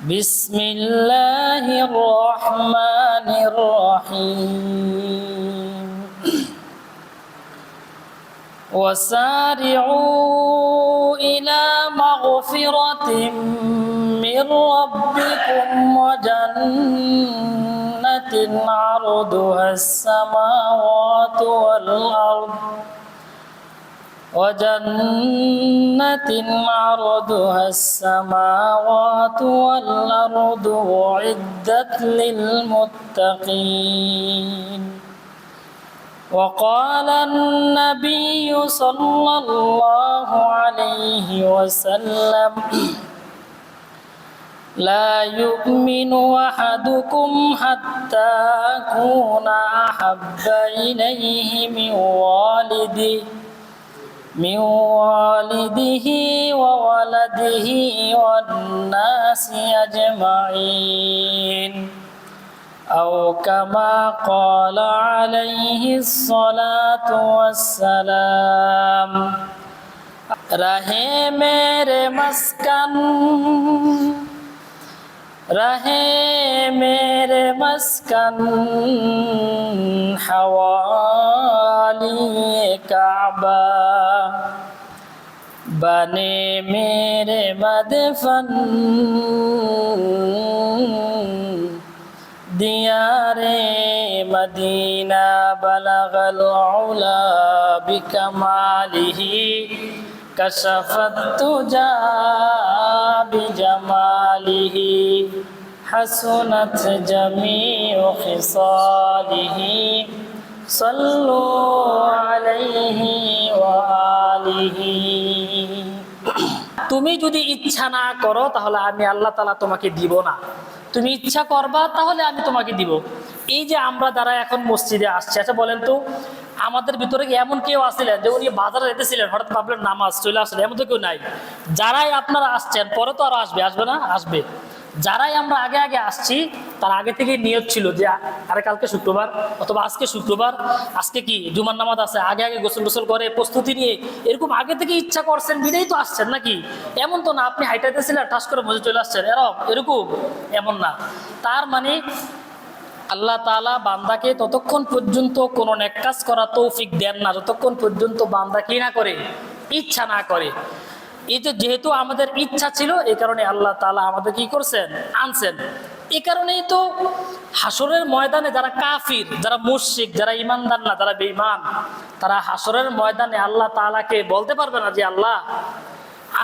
بسم الله الرحمن الرحيم وسارعوا إلى مغفرة من ربكم وجنة عرضها السماوات والأرض أعدت للمتقين. وقال النبي صلى الله عليه وسلم لا يؤمن أحدكم حتى أكون أحب إليه من والده وولده والناس أجمعين أو كما قال عليه الصلاة والسلام। रहे मेरे मस्कन हवाली काबा बने मेरे मदफन दियारे मदीना बलगल उला बिकमालिही कशफत तुजा बिजमालिही हसनत जमीउ खिसालिही सल्लु अलैहि व आलिहि। তুমি যদি ইচ্ছা না করো তাহলে আমি আল্লাহ তাআলা তোমাকে দিব না, তুমি ইচ্ছা করবা তাহলে আমি তোমাকে দিব। এই যে আমরা যারা এখন মসজিদে আসছে, আচ্ছা বলেন তো আমাদের ভিতরে কি এমন কেউ আসছিলেন যে উনি বাজারে যেতেছিলেন হঠাৎ ভাবলেন নামাজ চলে আসলেন? এমন তো কেউ নাই। যারাই আপনারা আসছেন পরে তো আরো আসবে না? আসবে। যারাই আমরা আগে আগে আসছি তার আগে থেকে নিয়ত ছিল যে আরে কালকে শুক্রবার অথবা আজকে শুক্রবার, আজকে কি জুমার নামাজ আছে, আগে আগে গোসল করে প্রস্তুতি নিয়ে এরকম আগে থেকে ইচ্ছা করছেন বিদায় তো আসছেন নাকি? এমন তো না আপনি হাইটাইতেছিলেন ঠাস করে মজে চলে আসছেন এরকম এমন না। তার মানে আল্লাহ তাআলা বান্দাকে ততক্ষণ পর্যন্ত কোনো নেক কাজ করা তৌফিক দেন না যতক্ষণ পর্যন্ত বান্দা কি না করে, ইচ্ছা না করে। এই তো যেহেতু আমাদের ইচ্ছা ছিল এই কারণে আল্লাহ তাআলা আমাদের কি করছেন, আনছেন। এই কারণেই তো হাসরের ময়দানে যারা কাফির, যারা মুশরিক, যারা ঈমানদার না, যারা বেঈমান, তারা হাসরের ময়দানে আল্লাহ তাআলাকে বলতে পারবে না যে আল্লাহ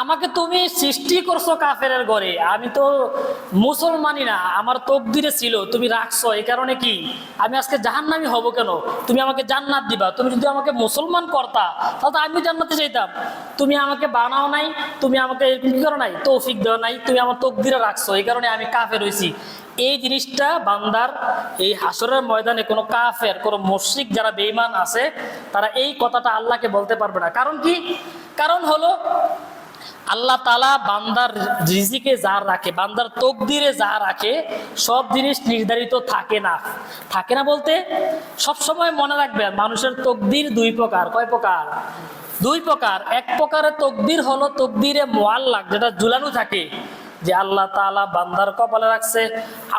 আমাকে তুমি সৃষ্টি করছো কাফেরের ঘরে, আমি তো মুসলমানই না, আমার তকদিরে ছিল, তুমি রাখছো, এই কারণে কি আমি আজকে জাহান্নামী হব কেন? তুমি আমাকে জান্নাত দিবা। তুমি যদি আমাকে মুসলমান করতা তাহলে তো আমি জান্নাতে যেতাম। তুমি আমাকে বানাও নাই, তুমি আমাকে কি করো নাই, তৌফিক দেওয়া নাই, তুমি আমার তকদিরে রাখছো, এই কারণে আমি কাফের হয়েছি। এই জিনিসটা বান্দার এই হাসরের ময়দানে কোনো কাফের, কোনো মুশরিক যারা বেঈমান আছে তারা এই কথাটা আল্লাহকে বলতে পারবে না। কারণ কি? কারণ হলো আল্লাহ তাআলা বান্দার রিজিকে যা রাখে, বান্দার তকদিরে যা রাখে সব জিনিস নির্ধারিত থাকে না। থাকে না বলতে সব সময় মনে রাখবেন মানুষের তকদির দুই প্রকার। কয় প্রকার? দুই প্রকার। এক প্রকারের তকদির হলো তকদিরে মুআল্লাক, যেটা ঝুলানো থাকে, যে আল্লাহ তাআলা বান্দার কপালে রাখছে,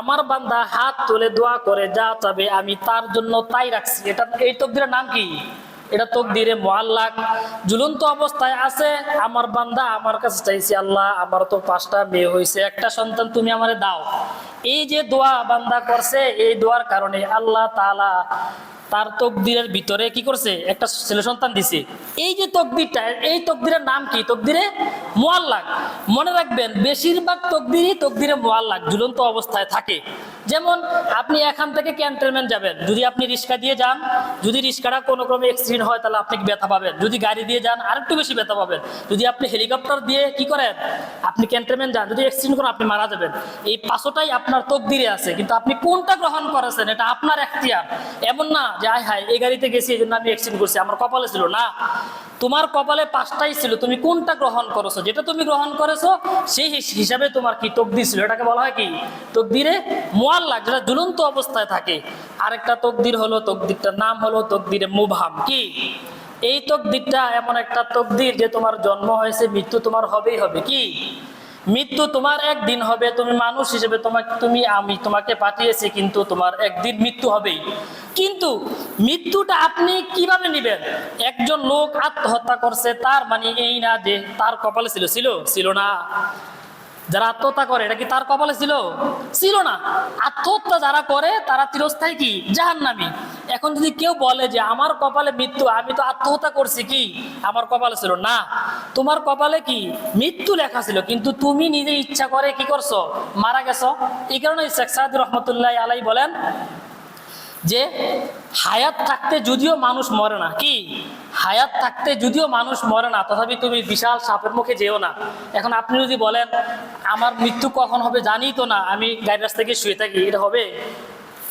আমার বান্দা হাত তুলে দোয়া করে যা চাবে আমি তার জন্য তাই রাখছি। এটা এই তকদিরের নাম কি? এটা তকদিরে মুআল্লাক। ঝুলন্ত অবস্থায় আছে, আমার বান্দা আমার কাছে চাইছে আল্লাহ আমার তো 5টা মেয়ে হয়েছে, একটা সন্তান তুমি আমারে দাও। এই যে দোয়া বান্দা করছে, এই দোয়ার কারণে আল্লাহ তাআলা তার তকদিরের ভিতরে কি করছে, একটা ছেলে সন্তান দিছে। এই যে তকদিরটা, এই তকদিরের নাম কি? তকদিরে মুআল্লাক। মনে রাখবেন বেশিরভাগ তকদিরই তকদিরে মুআল্লাক, ঝুলন্ত অবস্থায় থাকে। যেমন আপনি এখান থেকে ক্যান্টনমেন্ট যাবেন, যদি আপনি রিক্সা দিয়ে যান, যদি রিক্সাটা কোনো ক্রমে অ্যাক্সিডেন্ট হয় তাহলে আপনি ব্যথা পাবেন, যদি গাড়ি দিয়ে যান আরেকটু বেশি ব্যথা পাবেন, যদি আপনি হেলিকপ্টার দিয়ে কি করেন আপনি ক্যান্টনমেন্ট যান, যদি অ্যাক্সিডেন্ট করেন আপনি মারা যাবেন। এই 5টাই আপনার তকদিরে আছে, কিন্তু আপনি কোনটা গ্রহণ করেছেন এটা আপনার এখতিয়ার। এমন না যে আয় হায় এই গাড়িতে গেছি এই জন্য আমি অ্যাক্সিডেন্ট করছি, আমার কপালে ছিল না। তোমার কপালে 5টাই ছিল, তুমি কোনটা গ্রহণ করেছো? যেটা তুমি গ্রহণ করেছো সেই হিসাবে তোমার কি তকদির ছিল, এটাকে বলা হয় কি তকদিরে মুআল্লাক, যেটা ঝুলন্ত অবস্থায় থাকে। আরেকটা তকদির হলো, তকদিরটার নাম হলো তকদিরে মুবহাম। কি? এই তকদিরটা এমন একটা তকদির যে তোমার জন্ম হয়েছে, মৃত্যু তোমার হবেই হবে। কি? মৃত্যু তোমার একদিন হবে, তুমি মানুষ হিসেবে আমি তোমাকে পাঠিয়েছি, কিন্তু তোমার একদিন মৃত্যু হবেই। কিন্তু মৃত্যুটা আপনি কিভাবে নেবেন? একজন লোক আত্মহত্যা করছে, তার মানে এই না যে তার কপালে ছিল না। যারা আত্মহত্যা করে এটা কি তার কপালে ছিল না। আত্মহত্যা যারা করে তারা চিরস্থায়ী কি জাহান্নামী। এখন যদি কেউ বলে যে আমার কপালে মৃত্যু, আমি তো আত্মহত্যা করছি, কি আমার কপালে ছিল না? তোমার কপালে কি মৃত্যু লেখা ছিল, কিন্তু তুমি নিজে ইচ্ছা করে কি করছো, মারা গেছো। এই কারণে শেখ সাদ রহমতুল্লাহ আলাই বলেন যে হায়াত থাকতে যদিও মানুষ মরে না, কি হায়াত থাকতে যদিও মানুষ মরে না, তথাপি তুমি বিশাল সাপের মুখে যেও না। এখন আপনি যদি বলেন আমার মৃত্যু কখন হবে জানি তো না, আমি গাড়ির রাস্তায় গিয়ে শুয়ে থাকি, এটা হবে?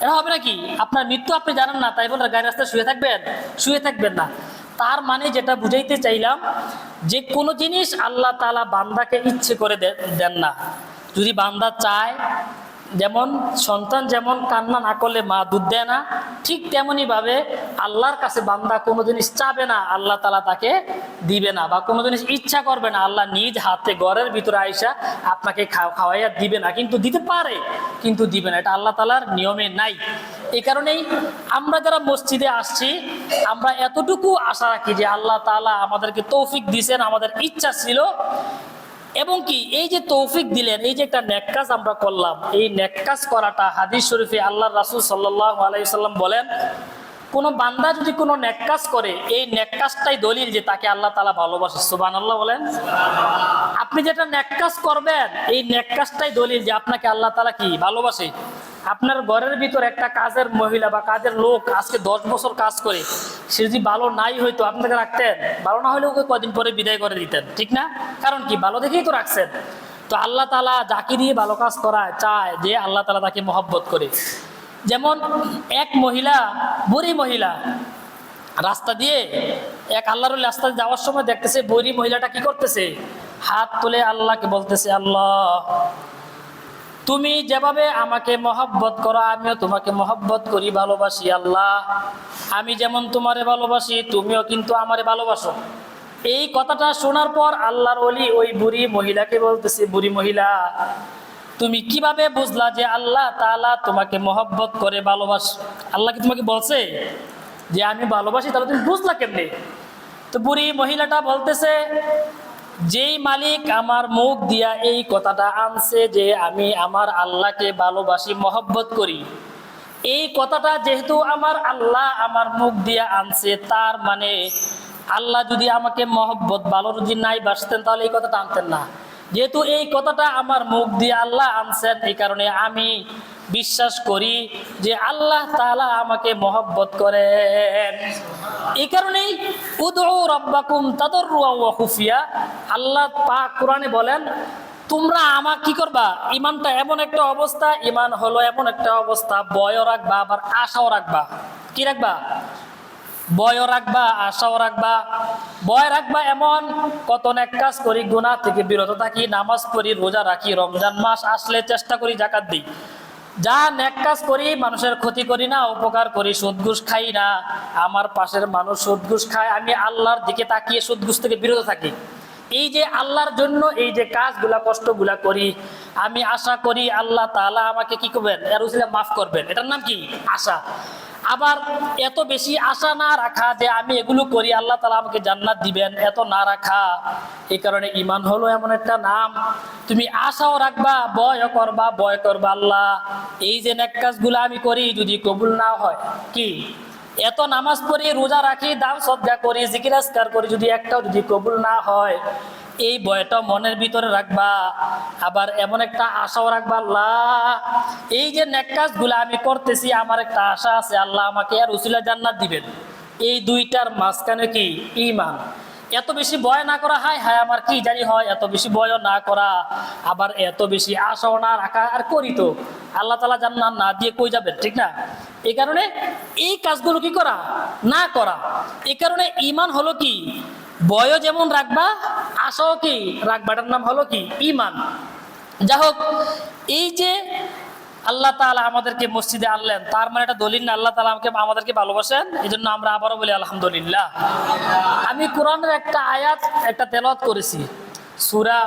এটা হবে নাকি? আপনার মৃত্যু আপনি জানেন না, তাই বলে গাড়ির রাস্তায় শুয়ে থাকবেন না। তার মানে যেটা বুঝাইতে চাইলাম, যে কোনো জিনিস আল্লাহ তাআলা বান্দাকে ইচ্ছে করে দেন না। যদি বান্দা চায়, যেমন সন্তান যেমন কান্না না করলে মা দুধ দেয় না, ঠিক তেমনি ভাবে আল্লাহর কাছে বান্দা কোনো জিনিস চাবে না, আল্লাহ তাআলা তাকে দিবে না। বা কোনো জিনিস ইচ্ছা করবে না, আল্লাহ নিজ হাতে ঘরের ভিতরে আইসা আপনাকে খাওয়াইয়া দিবে না। কিন্তু দিতে পারে, কিন্তু দিবে না, এটা আল্লাহ তাআলার নিয়মে নাই। এই কারণেই আমরা যারা মসজিদে আসছি, আমরা এতটুকু আশা রাখি যে আল্লাহ তাআলা আমাদেরকে তৌফিক দিয়েছেন, আমাদের ইচ্ছা ছিল, এবং কি এই যে তৌফিক দিলেন, এই যে একটা নেক কাজ আমরা করলাম, এই নেক কাজ করাটা হাদিস শরীফে আল্লাহর রাসূল সাল্লাল্লাহু আলাইহি সাল্লাম বলেন, কোন বান্দা যদি কোনো নেক কাজ করে, এই নেক কাজটাই দলিল যে তাকে আল্লাহ তাআলা ভালোবাসে। সুবহানাল্লাহ বলেন। আপনি যেটা নেক কাজ করবেন, এই নেক কাজটাই দলিল যে আপনাকে আল্লাহ তাআলা কি ভালোবাসে। আপনার ঘরের ভিতর একটা কাজের মহিলা বা কাজের লোক আজকে 10 বছর কাজ করে, সে যদি ভালো নাই হইতো আপনাকে রাখতেন? ভালো না হলে ওকে কদিন পরে বিদায় করে দিতেন, ঠিক না? কারণ কি, ভালো দেখেই তো রাখছেন। তো আল্লাহ তাআলা যাকে দিয়ে ভালো কাজ করায় চায় যে আল্লাহ তাআলা তাকে মহব্বত করে। যেমন এক মহিলা, বুড়ি মহিলা, রাস্তা দিয়ে এক আল্লাহর রাস্তা যাওয়ার সময় দেখতেছে বুড়ি মহিলাটা কি করতেছে, হাত তুলে আল্লাহকে বলতেছে, আল্লাহ তুমি যেভাবে আমাকে মহব্বত করো, আমিও তোমাকে মহব্বত করি, ভালোবাসি। আল্লাহ আমি যেমন তোমারে ভালোবাসি, তুমিও কিন্তু আমারে ভালোবাসো। এই কথাটা শোনার পর আল্লাহর ওলি ওই বুড়ি মহিলাকে বলতেছে, বুড়ি মহিলা তুমি কিভাবে বুঝলা যে আল্লাহ তাআলা তোমাকে মহব্বত করে, ভালোবাসে? আল্লাহ কি তোমাকে বলছে যে আমি ভালোবাসি? তাহলে তুমি বুঝলা কেমনে? তো বুড়ি মহিলাটা বলতেছে, যেই মালিক আমার মুখ দিয়া এই কথাটা আনছে যে আমি আমার আল্লাহকে ভালোবাসি, মহব্বত করি, এই কথাটা যেহেতু আমার আল্লাহ আমার মুখ দিয়া আনছে, তার মানে আল্লাহ যদি আমাকে মহব্বত ভালো যদি নাই বাসতেন তাহলে এই কথাটা আনতেন না। যেহেতু এই কথাটা আমার মুখ দিয়ে আল্লাহ আনছেন, এই কারণে আমি বিশ্বাস করি যে আল্লাহ তাআলা আমাকে মহব্বত করেন। এই কারণেই উদউ রাব্বাকুম তাদাররুআ ওয়া খুফিয়া, আল্লাহ পাক কোরআনে বলেন তোমরা আমার কি করবা, ইমানটা এমন একটা অবস্থা, ইমান হলো এমন একটা অবস্থা, ভয়ও রাখবা আবার আশাও রাখবা। কি রাখবা? ভয়ও রাখবা, আশাও রাখবা। ভয় রাখবা এমন, কত নেক কাজ করি, গুনাহ থেকে বিরত থাকি, নামাজ পড়ি, রোজা রাখি, রমজান মাস আসলে চেষ্টা করি যাকাত দিই, যা নেক কাজ করি মানুষের ক্ষতি করি না, উপকার করি, সুদ ঘুষ খাই না, আমার পাশের মানুষ সুদ ঘুষ খায়, আমি আল্লাহর দিকে তাকিয়ে সুদ ঘুষ থেকে বিরত থাকি। এই যে আল্লাহর জন্য এই যে কাজগুলা কষ্টগুলা করি, আমি আশা করি আল্লাহ তাআলা আমাকে কি করবেন, এর উসিলায় মাফ করবেন। এটার নাম কি? আশা। আবার এত বেশি আশা না রাখা যে আমি এগুলো করি আল্লাহ তাআলা আমাকে জান্নাত দিবেন, এত না রাখা। এই কারণে ঈমান হলো এমন একটা নাম, তুমি আশাও রাখবা, ভয়ও করবা, ভয় করবা আল্লাহ এই যে নেক কাজগুলো আমি করি যদি কবুল না হয়, কি এত নামাজ পড়ি, রোজা রাখি, দান সদকা করি, জিকির আজকার করি, যদি একটাও যদি কবুল না হয়, এই ভয়টা মনের ভিতরে রাখবা। আবার এমন একটা আশাও রাখবা, আল্লাহ এই যে নেক কাজগুলো আমি করতেছি আমার একটা আশা আছে, আল্লাহ আমাকে আর উসিলা জান্নাত দিবেন। এই দুইটার মাঝখানে কি ঈমান। এত বেশি ভয় না করা, হায় হায় আমার কি জানি হয়, এত বেশি ভয়ও না করা, আবার এত বেশি আশাও না রাখা, আর করি তো আল্লাহ তাআলা জান্নাত না দিয়ে কই যাবেন, ঠিক না? এই কারণে এই কাজগুলো কি করা, না করা। এই কারণে ঈমান হলো কি, ভয়ও যেমন রাখবা, আশাও কি রাখবা, এটার নাম হলো কি ঈমান। যা হোক, এই যে আল্লাহ তাআলা আমাদেরকে মসজিদে আনলেন, তার মানে এটা দলিল না আল্লাহ তাআলা আমাদেরকে ভালোবাসেন। এই জন্য আমরা আবারও বলি আলহামদুলিল্লাহ। আমি কোরআনের একটা আয়াত একটা তেলাওয়াত করেছি, সূরা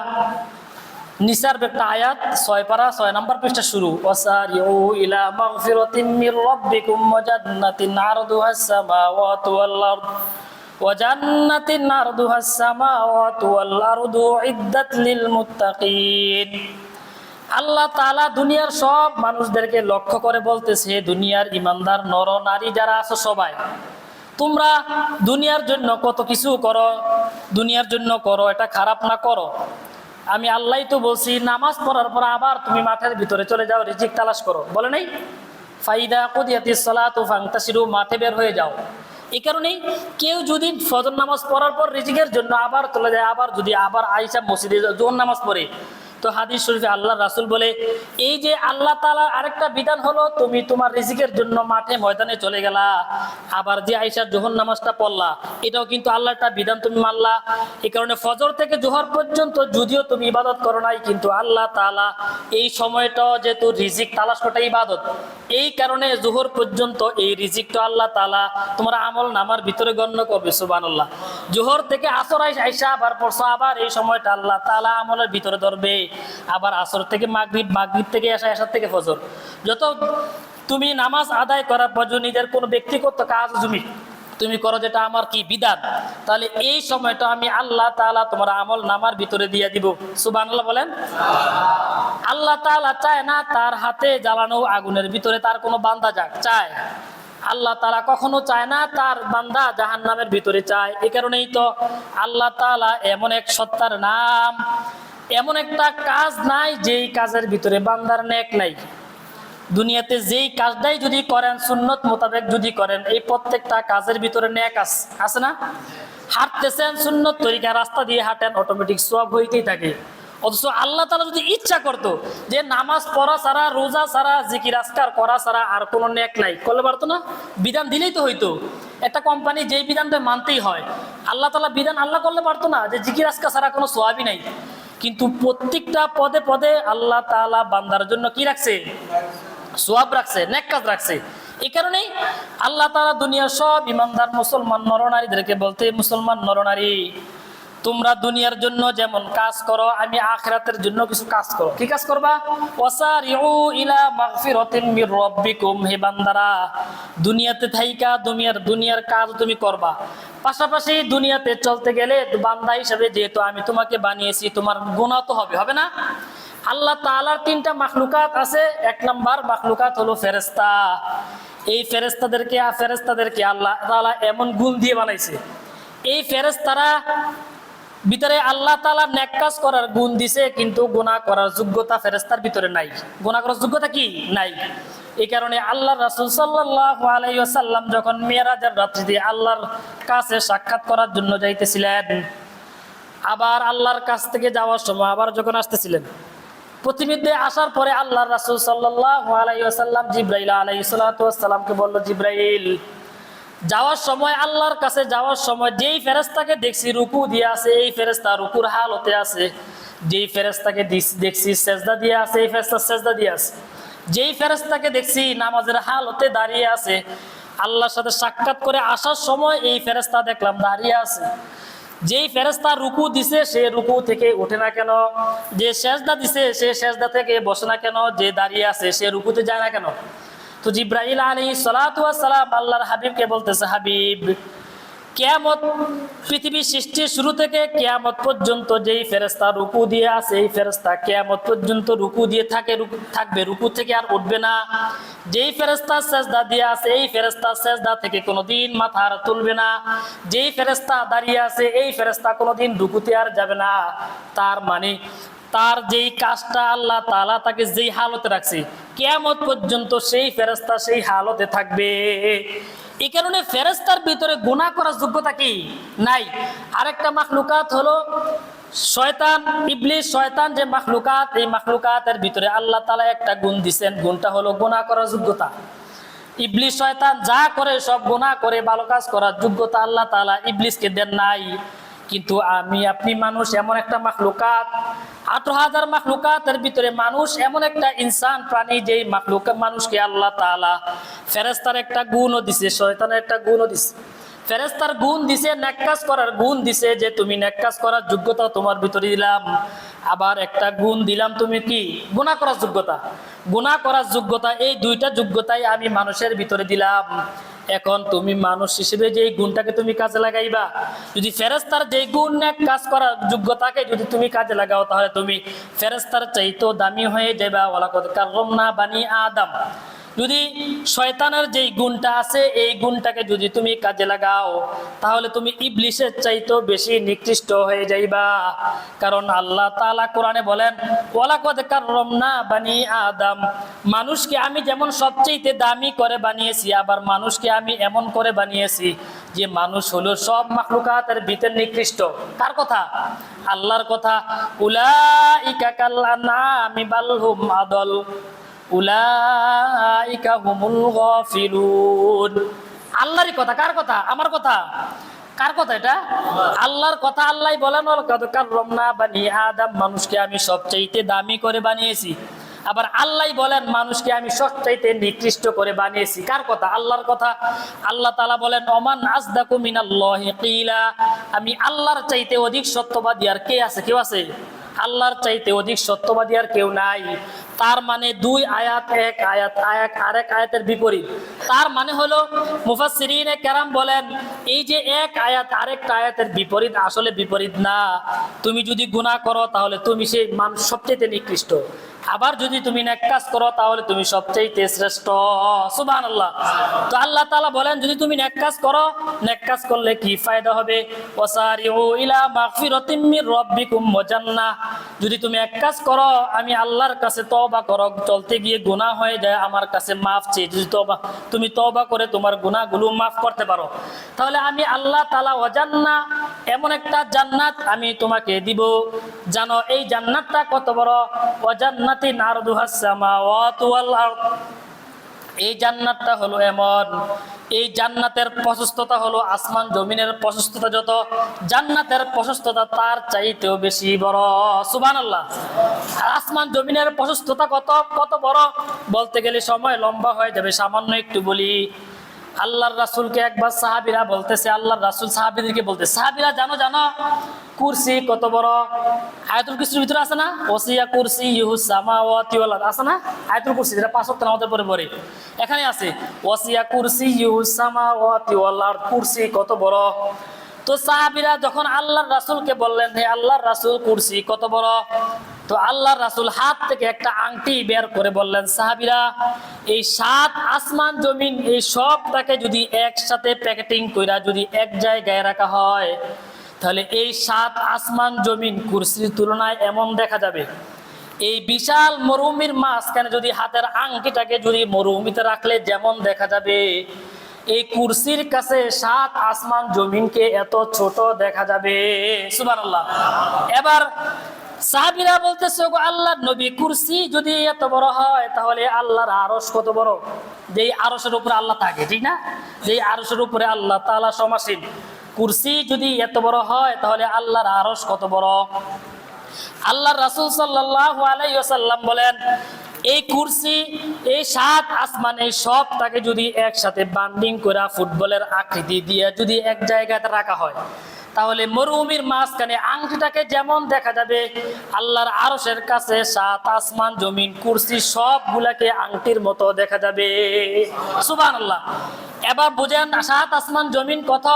নিসার একটা আয়াত 6 পারা 6 নম্বর পৃষ্ঠা শুরু, ওয়াসারিউ ইলা মাগফিরাতিম মির রাব্বিকুম ওয়া জান্নাতিন আরদুহাস সামাওয়াতু ওয়াল আরদ ওয়া জান্নাতিন আরদুহাস সামাওয়াতু ওয়াল আরদু ইদ্দাত লিল মুত্তাকিন। আল্লাহ তাআলা দুনিয়ার সব মানুষদেরকে লক্ষ্য করে বলতেছে, দুনিয়ার ইমানদার নর নারী যারা আছো সবাই, তোমরা দুনিয়ার জন্য কত কিছু করো, দুনিয়ার জন্য করো, এটা খারাপ না করো। আমি আল্লাহই তো বলছি, নামাজ পড়ার পর আবার তুমি মাঠের ভিতরে চলে যাও, রিজিক তালাশ করো, বলে নাই? ফাইদা কুদিয়াতিস সালাতু ফান্তাশিরু, মাঠে বের হয়ে যাও। এই কারণেই কেউ যদি ফজর নামাজ পড়ার পর রিজিকের জন্য আবার চলে যায়, আবার যদি আবার আইসা মসজিদে জোহর নামাজ পড়ে, তো হাদিস শরীফে আল্লাহ রাসূল বলে, এই যে আল্লাহ তাআলা আরেকটা বিধান হলো, তুমি তোমার রিজিকের জন্য মাঠে ময়দানে চলে গেলা, আবার যে আইসা জোহর নামাজটা পড়লা, এটাও কিন্তু আল্লাহর একটা বিধান তুমি মানলা। এই কারণে ফজর থেকে জোহর পর্যন্ত যদিও তুমি ইবাদত করো নাই, কিন্তু আল্লাহ তাআলা এই সময়টা যেহেতু রিজিক তালাশ করাটা ইবাদত, এই কারণে জোহর পর্যন্ত এই রিজিকটা আল্লাহ তাআলা তোমার আমল নামার ভিতরে গণ্য করবে। সুবহানাল্লাহ। জোহর থেকে আসর আইসা আবার পড়ছো, আবার এই সময়টা আল্লাহ তাআলা আমলের ভিতরে ধরবে। আবার আসর থেকে মাগরিব, মাগরিব থেকে এশা, এশার থেকে ফজর, যত তুমি নামাজ আদায় করার পর নিজের কোনো ব্যক্তিগত কাজ তুমি করো, যেটা আমার কি বিধান, তাহলে এই সময়টা আমি আল্লাহ তাআলা তোমার আমল নামার ভিতরে দিয়ে দিব। সুবহানাল্লাহ বলেন। আল্লাহ তাআলা চায় না তার হাতে জ্বালানো আগুনের ভিতরে তার কোনো বান্দা যাক, চায়। আল্লাহ তাআলা কখনো চায় না তার বান্দা জাহান্নামের ভিতরে চায়। এই কারণেই তো আল্লাহ তাআলা এমন এক সত্তার নাম, এমন একটা কাজ নাই যেই কাজের ভিতরে বান্দার নেক নাই। দুনিয়াতে যেই কাজটাই যদি করেন, সুন্নত মোতাবেক যদি করেন, এই প্রত্যেকটা কাজের ভিতরে নেক আছে না? হাঁটতেছেন সুন্নত তরিকা, রাস্তা দিয়ে হাঁটেন, অটোমেটিক সওয়াব হইতেই থাকে। অথচ আল্লাহ তাআলা যদি ইচ্ছা করতো যে নামাজ পড়া ছাড়া, রোজা ছাড়া, জিকির আজকার করা ছাড়া আর কোনো নেক নাই, করলে পারতো না? বিধান দিলেই তো হইতো। একটা কোম্পানি যেই বিধানটা মানতেই হয়, আল্লাহ তাআলা বিধান আল্লাহ করলে পারতো না যে জিকির আজকার ছাড়া কোনো সওয়াবই নাই? কিন্তু প্রত্যেকটা পদে পদে আল্লাহ তাআলা বান্দার জন্য কি রাখছে? সওয়াব রাখছে, নেক কাজ রাখছে। এই কারণেই আল্লাহ তাআলা দুনিয়ার সব ইমানদার মুসলমান নরনারীদেরকে বলতে, মুসলমান নরনারী, তোমরা দুনিয়ার জন্য যেমন কাজ করো, আমি আখিরাতের জন্য কিছু কাজ করো। কি কাজ করবা? ওয়াসারিউ ইলা মাগফিরাতিম মির রাব্বিকুম, হে বান্দারা, দুনিয়াতে থাইকা দুনিয়ার কাজ তুমি করবা, পাশাপাশি দুনিয়াতে চলতে গেলে বান্দা হিসেবে যেহেতু আমি তোমাকে বানিয়েছি, তোমার গুনাহ তো হবে না? আল্লাহ তাআলার 3টা মাখলুকাত আছে। 1 নাম্বার মাখলুকাত হলো ফেরেশতা। এই ফেরেশতাদেরকে আল্লাহ তাআলা এমন গুণ দিয়ে বানাইছে, এই ফেরেশতারা ভিতরে আল্লাহ তাআলা নেক কাজ করার গুণ দিছে, কিন্তু গুনাহ করার যোগ্যতা ফেরেশতার ভিতরে নাই। গুনাহ করার যোগ্যতা কি নাই? এই কারণে আল্লাহ রাসূল সাল্লাল্লাহু আলাইহি ওয়াসাল্লাম যখন মিরাজের রাত্রিতে আল্লাহর কাছে সাক্ষাৎ করার জন্য যাইতেছিলেন, আবার আল্লাহর কাছ থেকে যাওয়ার সময় আবার যখন আসতেছিলেন, প্রতিমধ্যে আসার পরে আল্লাহ রাসূল সাল্লাল্লাহু আলাইহি ওয়াসাল্লাম জিবরাইল আলাইহিস সালাতু ওয়াস সালামকে বলল, জিবরাইল, যাওয়ার সময় আল্লাহর কাছে যাওয়ার সময় যেই ফেরেশতাকে দেখছি রুকু দিয়ে আছে, এই ফেরেশতা রুকুর হালতে আছে। যেই ফেরেশতাকে দেখছি সেজদা দিয়ে আছে, এই ফেরেশতা সেজদা দিয়ে আছে। যেই ফেরেশতাকে দেখছি নামাজের হালতে দাঁড়িয়ে আছে, আল্লাহর সাথে সাক্ষাৎ করে আসার সময় এই ফেরেশতা দেখলাম দাঁড়িয়ে আছে। যেই ফেরেশতা রুকু দিছে সে রুকু থেকে ওঠে না কেন? যে সেজদা দিছে সে সেজদা থেকে বসে না কেন? যে দাঁড়িয়ে আছে সে রুকুতে যায় না কেন? তো জিবরাইল আলাইহিস সালাতু ওয়াস সালাম আল্লাহর হাবিবকে বলতেছে, হাবিব, কিয়ামত, পৃথিবীর সৃষ্টির শুরু থেকে কিয়ামত পর্যন্ত যেই ফেরেশতা রুকু দিয়ে আছে, এই ফেরেশতা কিয়ামত পর্যন্ত রুকু দিয়ে থাকবে, রুকু থেকে আর উঠবে না। যেই ফেরেশতা সেজদা দিয়ে আছে, এই ফেরেশতা সেজদা থেকে কোনোদিন মাথা আর তুলবে না। যেই ফেরেশতা দাঁড়িয়ে আছে, এই ফেরেশতা কোনোদিন রুকুতে আর যাবে না। তার মানে তার যেই কাজটা আল্লাহ তাআলা তাকে যেই হালতে রাখছে, কিয়ামত পর্যন্ত সেই ফেরেশতা সেই হালতে থাকবে। এই কারণে ফেরেশতার ভিতরে গুনাহ করার যোগ্যতা কি নাই। আরেকটা মাখলুকাত হলো শয়তান, ইবলিস। শয়তান যে মাখলুকাত, এই মাখলুকাতের ভিতরে আল্লাহ তাআলা একটা গুণ দিবেন, গুণটা হলো গুনাহ করার যোগ্যতা। ইবলিস শয়তান যা করে সব গুনাহ করে, ভালো কাজ করার যোগ্যতা আল্লাহ তাআলা ইবলিসকে দেন নাই। কিন্তু আমি আপনি মানুষ এমন একটা মাখলুকাত, 18,000 মাখলুকাতের ভিতরে মানুষ এমন একটা ইনসান প্রাণী, যেই মানুষকে আল্লাহ তাআলা ফেরেশতার একটা গুণও দিছে, শয়তানের একটা গুণও দিছে। ফেরেশতার গুণ দিছে, নেক কাজ করার গুণ দিছে, যে তুমি নেক কাজ করার যোগ্যতা তোমার ভিতরে দিলাম। আবার একটা গুণ দিলাম তুমি কি গুনাহ করার যোগ্যতা। গুনাহ করার যোগ্যতা, এই দুইটা যোগ্যতাই আমি মানুষের ভিতরে দিলাম। এখন তুমি মানুষ হিসেবে যে গুণটাকে তুমি কাজে লাগাইবা, যদি ফেরেশতার যে গুণ নেক কাজ করার যোগ্যতাকে যদি তুমি কাজে লাগাও, তাহলে তুমি ফেরেশতার চাইতেও দামি হয়ে যাবা। ওয়ালাকাদ কাররামনা বানি আদম। যদি শয়তানের যেই গুণটা আছে এই গুণটাকে যদি তুমি কাজে লাগাও, তাহলে তুমি ইবলিসের চাইতেও বেশি নিকৃষ্ট হয়ে যাইবা। কারণ আল্লাহ তাআলা কোরআনে বলেন, ওয়ালাকাদ কাররামনা বানি আদম, মানুষকে আমি যেমন সবচেয়ে দামি করে বানিয়েছি, আবার মানুষকে আমি এমন করে বানিয়েছি যে মানুষ হলো সব মাখলুকাতের ভিতর নিকৃষ্ট। কার কথা? আল্লাহর কথা। উলাইকা কাল আনআমি বাল হুম আদল উলাইকা হুমুল গাফিলুন। আল্লাহরই কথা। কার কথা? আমার কথা। কার কথা এটা? আল্লাহর কথা। আল্লাহই বলেন, ওয়ালাকাদ কাররামনা বানি আদম, মানুষকে আমি সবচাইতে দামি করে বানিয়েছি। আবার আল্লাহই বলেন, মানুষকে আমি সবচাইতে নিকৃষ্ট করে বানিয়েছি। কার কথা? আল্লাহর কথা। আল্লাহ তাআলা বলেন, ওমান আসদাকু মিনাল্লাহি কিলা, আমি আল্লাহর চাইতে অধিক সত্যবাদী আর কে আছে? কেউ আছে? আল্লাহর চাইতে অধিক সত্যবাদী আর কেউ নাই। তার মানে দুই আয়াত, এক আয়াত আরেক আয়াতের বিপরীত। তার মানে হলো মুফাসসিরিনে কেরাম বলেন, এই যে এক আয়াত আরেকটা আয়াতের বিপরীত আসলে বিপরীত না। তুমি যদি গুনাহ করো তাহলে তুমি সেই মানুষ সবচেয়ে নিকৃষ্ট, আবার যদি তুমি নেক কাজ করো তাহলে তুমি সবচেয়ে শ্রেষ্ঠ। সুবহানাল্লাহ। তো আল্লাহ তাআলা বলেন, যদি তুমি নেক কাজ করো, নেক কাজ করলে কি ফায়দা হবে? ওয়াসারিউ ইলা মাগফিরাতিম মির রাব্বিকুম ওয়া জান্নাহ, যদি তুমি এক কাজ করো, আমি আল্লাহর কাছে তওবা করো, চলতে গিয়ে গুনাহ হয়ে যায়, আমার কাছে মাফ চেয়ে যদি তুমি তওবা করে তোমার গুনাহগুলো মাফ করতে পারো, তাহলে আমি আল্লাহ তাআলা ওয়া জান্নাহ, এমন একটা জান্নাত আমি তোমাকে দিব। জানো এই জান্নাতটা কত বড়? ওয়া জান্নাতিন আরদুহাস সামাওয়াতু ওয়াল আরদ, এই জান্নাতটা হলো এমন, এই জান্নাতের প্রশস্ততা হলো আসমান জমিনের প্রশস্ততা যত, জান্নাতের প্রশস্ততা তার চাইতেও বেশি বড়। সুবহানাল্লাহ। আসমান জমিনের প্রশস্ততা কত বড় বলতে গেলে সময় লম্বা হয়ে যাবে, সামান্য একটু বলি। আল্লাহর রাসূলকে একবার সাহাবীরা বলতেছে, আল্লাহর রাসূল সাহাবীদেরকে বলতে, সাহাবীরা জানো কুরসি কত বড়? আয়াতুল কুরসির ভিতরে আছে না, ওয়াসিয়া কুরসিয়ুহুস সামাওয়াতি ওয়াল আরদ, আছে না আয়াতুল কুরসি, যেটা 5 ওয়াক্ত নামাজের পরে পড়ে, এখানে আছে ওয়াসিয়া কুরসিয়ুহুস সামাওয়াতি ওয়াল আরদ, কুরসি কত বড়। তো সাহাবীরা যখন আল্লাহর রাসূলকে বললেন, হে আল্লাহর রাসূল কুরসি কত বড়, তো আল্লাহর রাসূল হাত থেকে একটা আংটি বের করে বললেন, সাহাবীরা এই 7 আসমান জমিন এই সবটাকে যদি একসাথে প্যাকেটিং কইরা যদি এক জায়গায় রাখা হয়, তাহলে এই 7 আসমান জমিন কুরসির তুলনায় এমন দেখা যাবে। এই বিশাল মরুভূমির মাঝখানে যদি হাতের আংটিটাকে যদি মরুভূমিতে রাখলে যেমন দেখা যাবে, এই কুরসির কাছে 7 আসমান জমিনকে এত ছোট দেখা যাবে। সুবহানাল্লাহ। এবার সাহাবীরা বলতেছে, ওগো আল্লাহর নবী, কুরসি যদি এত বড় হয় তাহলে আল্লাহর আরশ কত বড়? যেই আরশের উপরে আল্লাহ থাকে, ঠিক না, যেই আরশের উপরে আল্লাহ তাআলা সমাসীন, কুরসি যদি এত বড় হয় তাহলে আল্লাহর আরশ কত বড়? আল্লাহর রাসূল সাল্লাল্লাহু আলাইহি ওয়াসাল্লাম বলেন, এই কুরসি এই 7 আসমান এই সবটাকে যদি একসাথে বান্ডিং করে ফুটবলের আকৃতি দিয়ে যদি এক জায়গায় রাখা হয়, তাহলে মরুভূমির মাঝখানে আংটিটাকে যেমন দেখা যাবে, আল্লাহর আরশের কাছে 7 আসমান জমিন কুরসি সবগুলাকে আংটির মতো দেখা যাবে। সুবহানাল্লাহ। এবার বুঝেন 7 আসমান জমিন কত?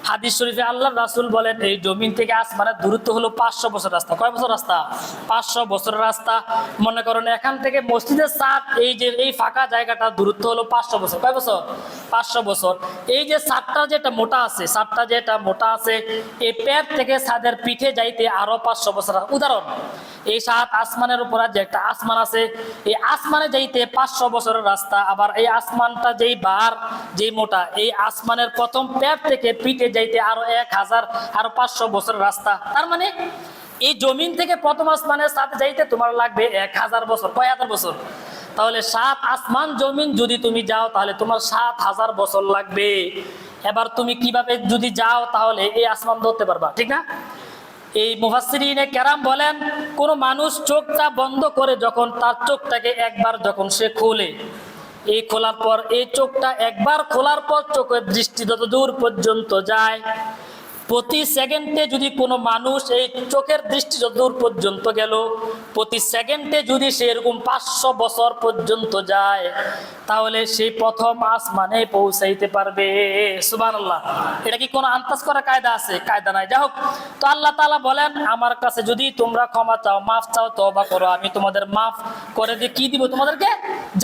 হাদিস শরীফে আল্লাহর রাসূল বলেন, এই জমিন থেকে আসমানের দূরত্ব হলো 500 বছর রাস্তা। কয় বছর রাস্তা? 500 বছরের রাস্তা। মনে করেন এখান থেকে মসজিদের ছাদ, এই যে এই ফাঁকা জায়গাটা দূরত্ব হলো 500 বছর। কয় বছর? 500 বছর। এই যে ছাদটা যেটা মোটা আছে, ছাদটা যেটা মোটা আছে, এই পেট থেকে ছাদের পিঠে যাইতে আরো 500 বছর। উদাহরণ, এই 7 আসমানের উপর যে একটা আসমান আছে, এই আসমানে যাইতে 500 বছরের রাস্তা। আবার এই আসমানটা যেই বার যেই মোটা, এই আসমানের প্রথম পেট থেকে পিঠে যাইতে আরো 1000 আরো 500 বছরের রাস্তা। তার মানে এই জমিন থেকে প্রথম আসমানের সাথে যাইতে তোমার লাগবে 1000 বছর। কয় হাজার বছর? তাহলে 7 আসমান জমিন যদি তুমি যাও তাহলে তোমার 7000 বছর লাগবে। এবার তুমি কিভাবে যদি যাও তাহলে এই আসমান ধরতে পারবা, ঠিক না? এই মুফাসসিরিনে কেরাম বলেন, কোন মানুষ চোখটা বন্ধ করে যখন তার চোখটাকে একবার যখন সে খোলে, এই খোলার পর এই চোখটা একবার খোলার পর চোখের দৃষ্টি যত দূর পর্যন্ত যায়, প্রতি সেকেন্ডে যদি কোনো মানুষ এই চোখের দৃষ্টি যতদূর পর্যন্ত গেল, প্রতি সেকেন্ডে যদি সে এরকম 500 বছর পর্যন্ত যায়, তাহলে সেই প্রথম আসমানে পৌঁছাইতে পারবে। সুবহানাল্লাহ। এটা কি কোনো আন্দাজ করা কায়দা আছে? কায়দা নাই। যাই হোক, তো আল্লাহ তাআলা বলেন, আমার কাছে যদি তোমরা ক্ষমা চাও, মাফ চাও, তওবা করো, আমি তোমাদের মাফ করে দিয়ে কি দিব? তোমাদেরকে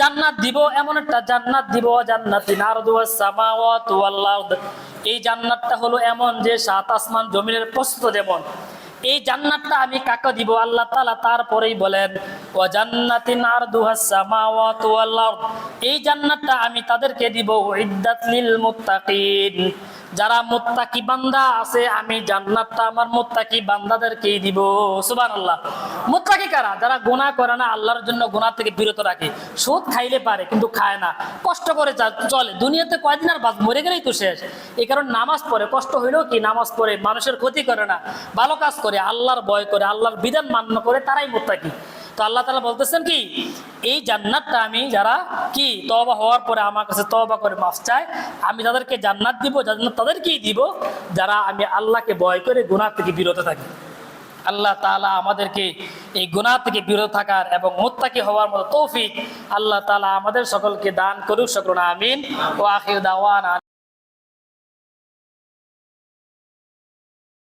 জান্নাত দিব। এমন একটা জান্নাত দিব, জান্নাতিন আরদুস সামাওয়াতু ওয়াল আরদ। এই জান্নাতটা হলো এমন যে 7 আসমান জমিনের প্রস্থ যেমন। এই জান্নাতটা আমি কাকে দিব? আল্লাহ তাআলা তারপরেই বলেন, ওয়া জান্নাতিন আরদুহাস সামাওয়াতু ওয়াল আরদ। এই জান্নাতটা আমি তাদেরকে দিব উইদ্দাত লিল মুত্তাকিন। যারা মুত্তাকি বান্দা আছে, আমি জান্নাতটা আমার মুত্তাকি বান্দাদেরকেই দিব। সুবহানাল্লাহ। মুত্তাকি কারা? যারা গুনাহ করে না, আল্লাহর জন্য গুনাহ থেকে বিরত রাখে। সুদ খাইলে পারে কিন্তু খায় না, কষ্ট করে চলে। দুনিয়াতে কয়দিন আর বাঁচ, মরে গেলেই তো শেষ। এই কারণে নামাজ পড়ে, কষ্ট হইলেও কি নামাজ পড়ে, মানুষের ক্ষতি করে না, ভালো কাজ করে, আল্লাহর ভয় করে, আল্লাহর বিধান মান্য করে, তারাই মুত্তাকি। তো আল্লাহ তাআলা বলতেছেন কি, এই জান্নাতটা আমি যারা কি তওবা হওয়ার পরে আমার কাছে তওবা করে মাফ চায়, আমি তাদেরকে জান্নাত দিব। জান্নাত তাদেরকেই দিব যারা আমি আল্লাহকে ভয় করে গুনাহ থেকে বিরত থাকি। আল্লাহ তাআলা আমাদেরকে এই গুনাহ থেকে বিরত থাকার এবং মুত্তাকি হওয়ার মতো তৌফিক আল্লাহ তাআলা আমাদের সকলকে দান করুক। সকলকে আমিন। ওয়া আখির দাওয়ানা।